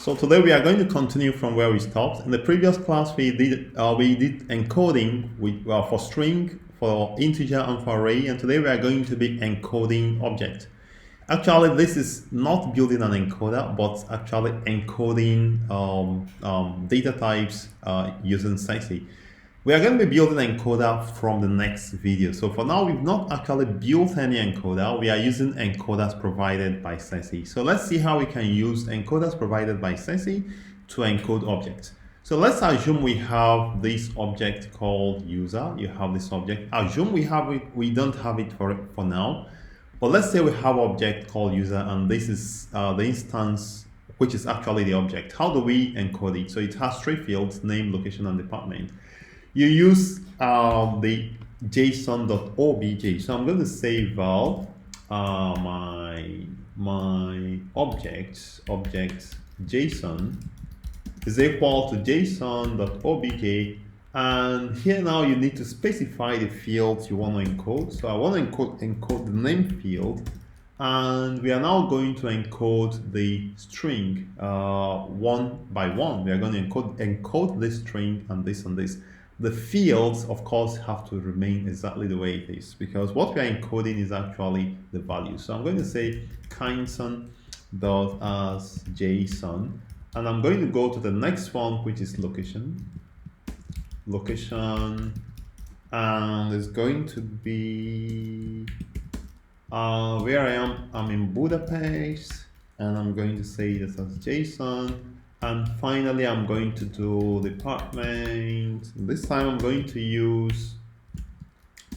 So today we are going to continue from where we stopped. In the previous class, we did encoding for string, for integer, and for array. And today we are going to be encoding object. Actually, this is not building an encoder, but actually encoding data types using Circe. We are going to be building an encoder from the next video. So for now, we've not actually built any encoder. We are using encoders provided by Circe. So let's see how we can use encoders provided by Circe to encode objects. So let's assume we have this object called user. You have this object. Assume we have it. We don't have it for now. But let's say we have an object called user, and this is the instance, which is actually the object. How do we encode it? So it has three fields: name, location, and department. You use the json.obj. So I'm going to say val my object json is equal to json.obj, and here now you need to specify the fields you want to encode. So I want to encode the name field, and we are now going to encode the string one by one. We are going to encode this string and this and this. The fields, of course, have to remain exactly the way it is, because what we are encoding is actually the value. So I'm going to say kindson.as.json, and I'm going to go to the next one, which is location, and it's going to be where I am. I'm in Budapest, and I'm going to say this as JSON. And finally, I'm going to do department. This time I'm going to use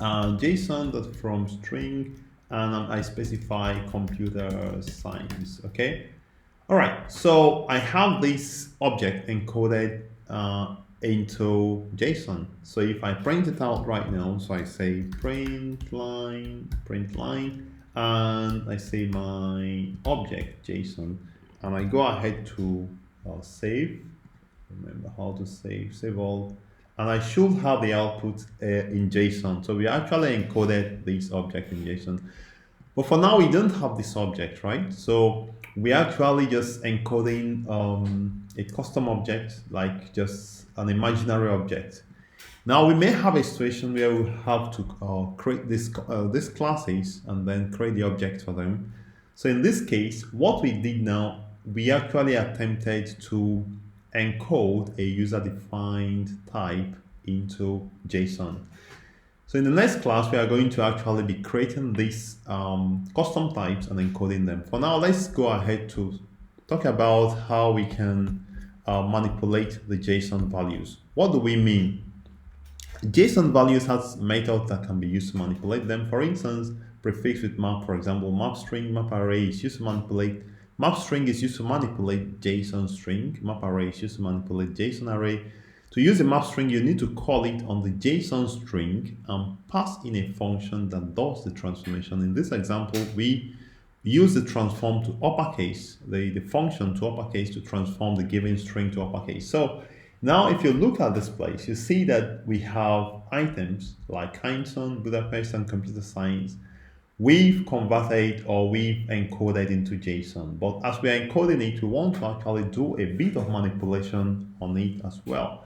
JSON.from string, and I specify computer science. Okay. All right. So I have this object encoded into JSON. So if I print it out right now, so I say print line, and I say my object JSON, and I go ahead to save. Remember how to save all, and I should have the output in JSON. So we actually encoded this object in JSON, but for now we don't have this object, right? So we actually just encoding a custom object, like just an imaginary object. Now we may have a situation where we have to create these classes and then create the object for them. So in this case, what we did now, we actually attempted to encode a user-defined type into JSON. So in the next class, we are going to actually be creating these custom types and encoding them. For now, let's go ahead to talk about how we can manipulate the JSON values. What do we mean? JSON values has methods that can be used to manipulate them. For instance, prefix with map, for example, map string, map array is used to manipulate. Map string is used to manipulate JSON string. Map array is used to manipulate JSON array. To use a map string, you need to call it on the JSON string and pass in a function that does the transformation. In this example, we use the transform to uppercase, the function to uppercase to transform the given string to uppercase. So now if you look at this place, you see that we have items like Kindson, Budapest, and computer science. We've converted or we've encoded into JSON, but as we are encoding it, we want to actually do a bit of manipulation on it as well.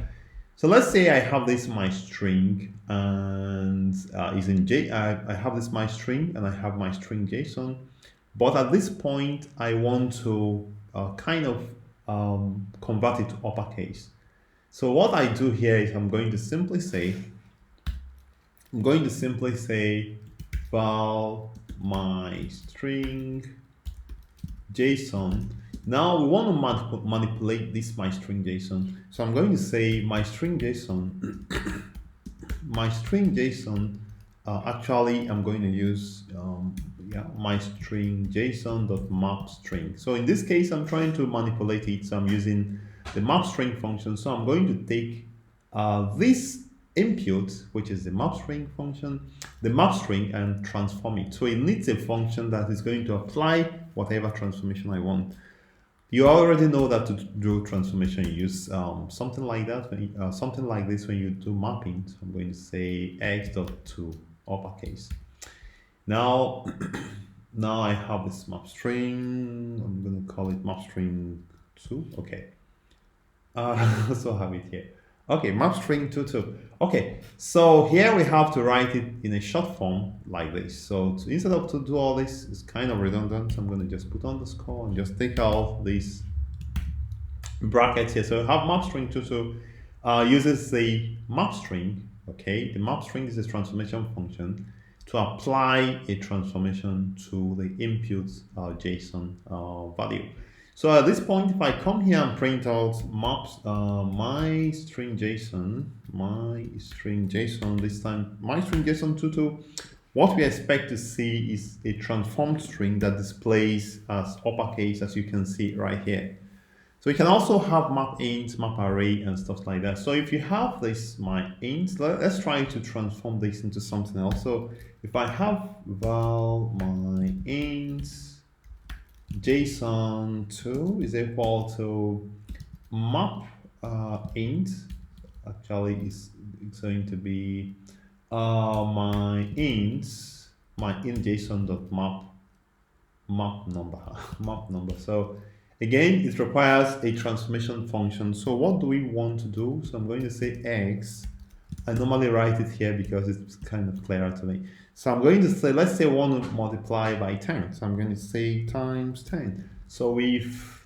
So let's say I have this my string, and is in I have this my string, and I have my string JSON, but at this point I want to kind of convert it to uppercase. So what I do here is I'm going to simply say val my string JSON. Now we want to manipulate this my string JSON. So I'm going to say my string JSON. Actually, I'm going to use my string JSON.map string. So in this case, I'm trying to manipulate it. So I'm using the map string function. So I'm going to take this input, which is the map string function, the map string, and transform it. So it needs a function that is going to apply whatever transformation I want. You already know that to do transformation, you use something like that, something like this when you do mapping. So I'm going to say x.to uppercase. Now I have this map string. I'm going to call it map string 2. Okay. So have it here. Okay, map string 22. Okay, so here we have to write it in a short form like this. So instead of to do all this, it's kind of redundant. So I'm going to just put underscore and just take out these brackets here. So we have map string 22 uses the map string. Okay, the map string is a transformation function to apply a transformation to the input JSON value. So at this point, if I come here and print out maps, my string JSON, this time, my string JSON 22, what we expect to see is a transformed string that displays as uppercase, as you can see right here. So we can also have map int, map array, and stuff like that. So if you have this my int, let's try to transform this into something else. So if I have val my int json2 is equal to map int, actually is going to be my int json.map number. So again, it requires a transformation function. So what do we want to do? So I'm going to say x. I normally write it here because it's kind of clearer to me. So I'm going to say, let's say I want to multiply by 10. So I'm going to say times 10. So if,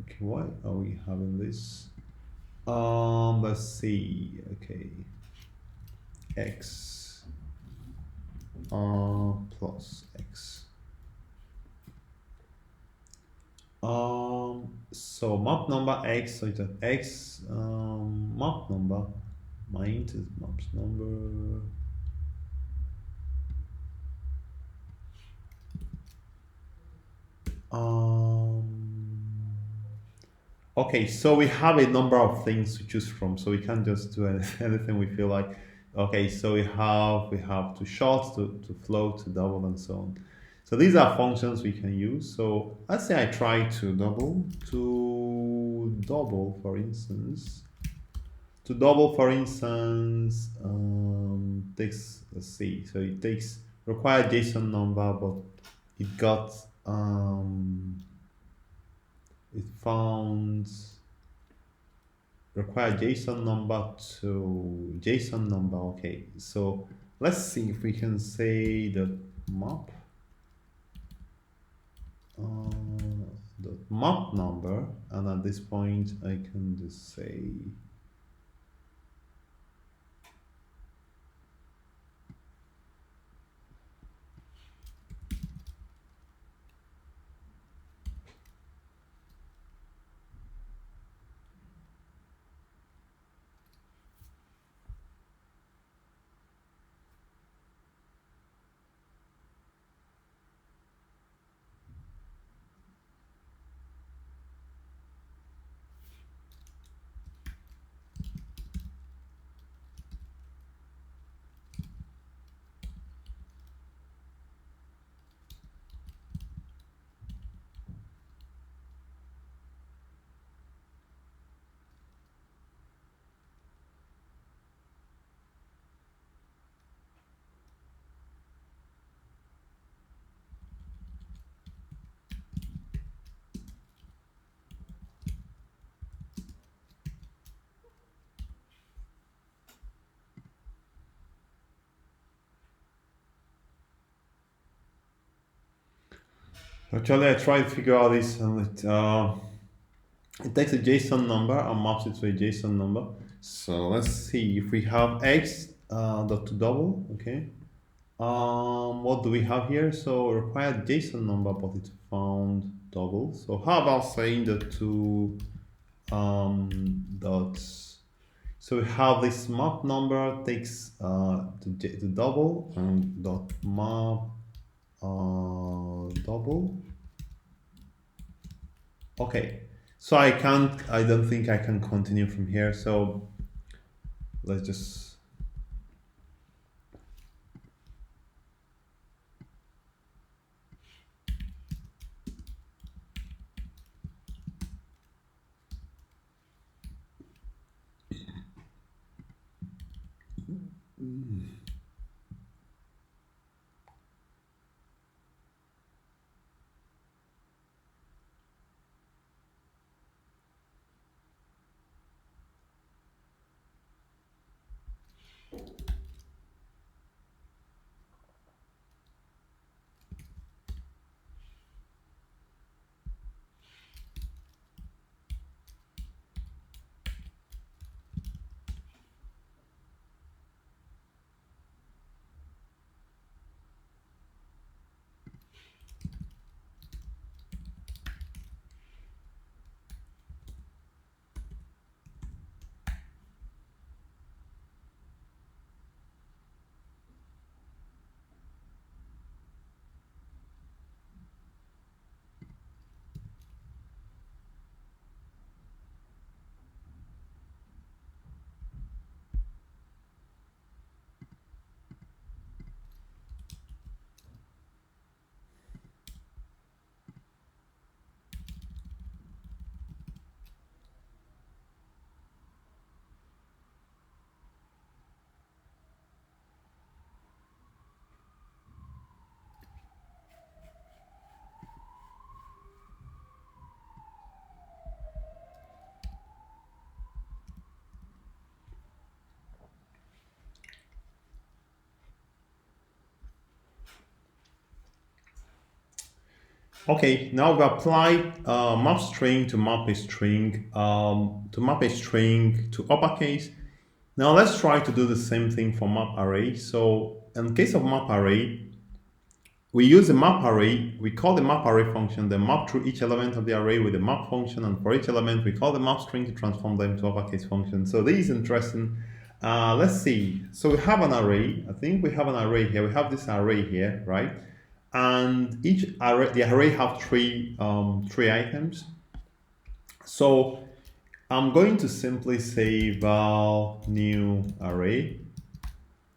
okay, why are we having this? Let's see, okay, x plus x. So map number x, so it's an x map number. My int is maps number. Okay, so we have a number of things to choose from, so we can't just do anything we feel like. Okay, so we have to short, to float, to double, and so on. So these are functions we can use. So let's say I try to double, for instance. To double, for instance, takes, let's see, so it takes required JSON number, but it got, it found required JSON number to JSON number. Okay, so let's see if we can say the map the map number, and at this point I can just say actually I tried to figure out this, and it takes a JSON number and maps it to a JSON number. So let's see if we have x dot to double. Okay, what do we have here? So required JSON number, but it found double. So how about saying the two dots? So we have this map number takes the double and dot map double. Okay, so I don't think I can continue from here. So let's just. Okay, now we apply map string to map a string to uppercase. Now let's try to do the same thing for map array. So in case of map array, we use the map array. We call the map array function, then map through each element of the array with the map function, and for each element we call the map string to transform them to uppercase function. So this is interesting. Let's see. So we have an array. I think we have an array here. We have this array here, right? And each array, the array have three items. So I'm going to simply say val new array.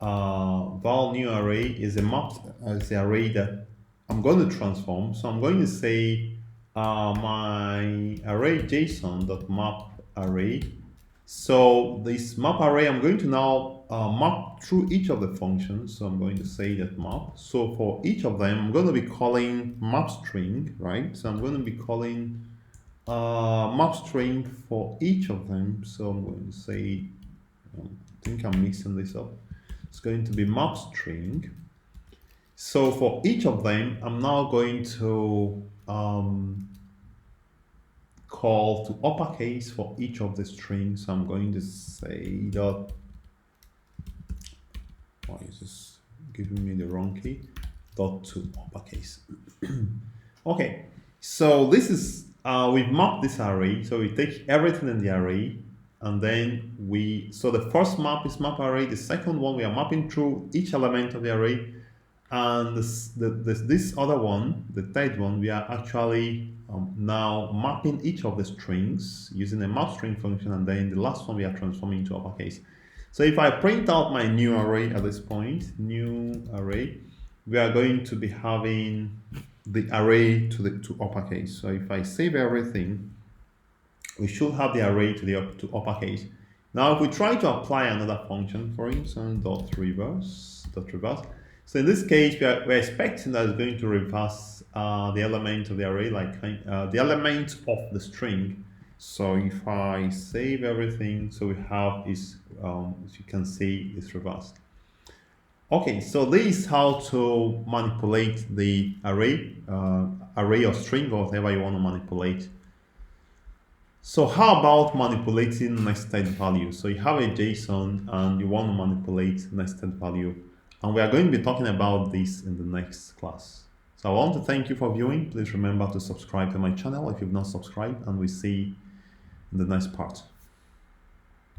Val new array is a map as the array that I'm going to transform. So I'm going to say my array JSON.map array. So this map array, I'm going to now map through each of the functions. So I'm going to say that map. So for each of them, I'm going to be calling map string, right? So I'm going to be calling map string for each of them. So I'm going to say, I think I'm mixing this up. It's going to be map string. So for each of them, I'm now going to call to uppercase for each of the strings. So I'm going to say that, why is this giving me the wrong key? Dot to uppercase. Okay, so this is, we've mapped this array. So we take everything in the array, and then so the first map is map array. The second one, we are mapping through each element of the array. And this other one, the third one, we are actually now mapping each of the strings using a map string function, and then the last one we are transforming to uppercase. So if I print out my new array at this point, new array, we are going to be having the array to uppercase. So if I save everything, we should have the array to uppercase. Now if we try to apply another function, for instance, dot reverse. So in this case, we're expecting that it's going to reverse the element of the array, like the element of the string. So if I save everything, so we have is, as you can see, it's reversed. Okay, so this is how to manipulate the array or string or whatever you want to manipulate. So how about manipulating nested value? So you have a JSON and you want to manipulate nested value. And we are going to be talking about this in the next class. So I want to thank you for viewing. Please remember to subscribe to my channel if you've not subscribed, and we see you in the next part.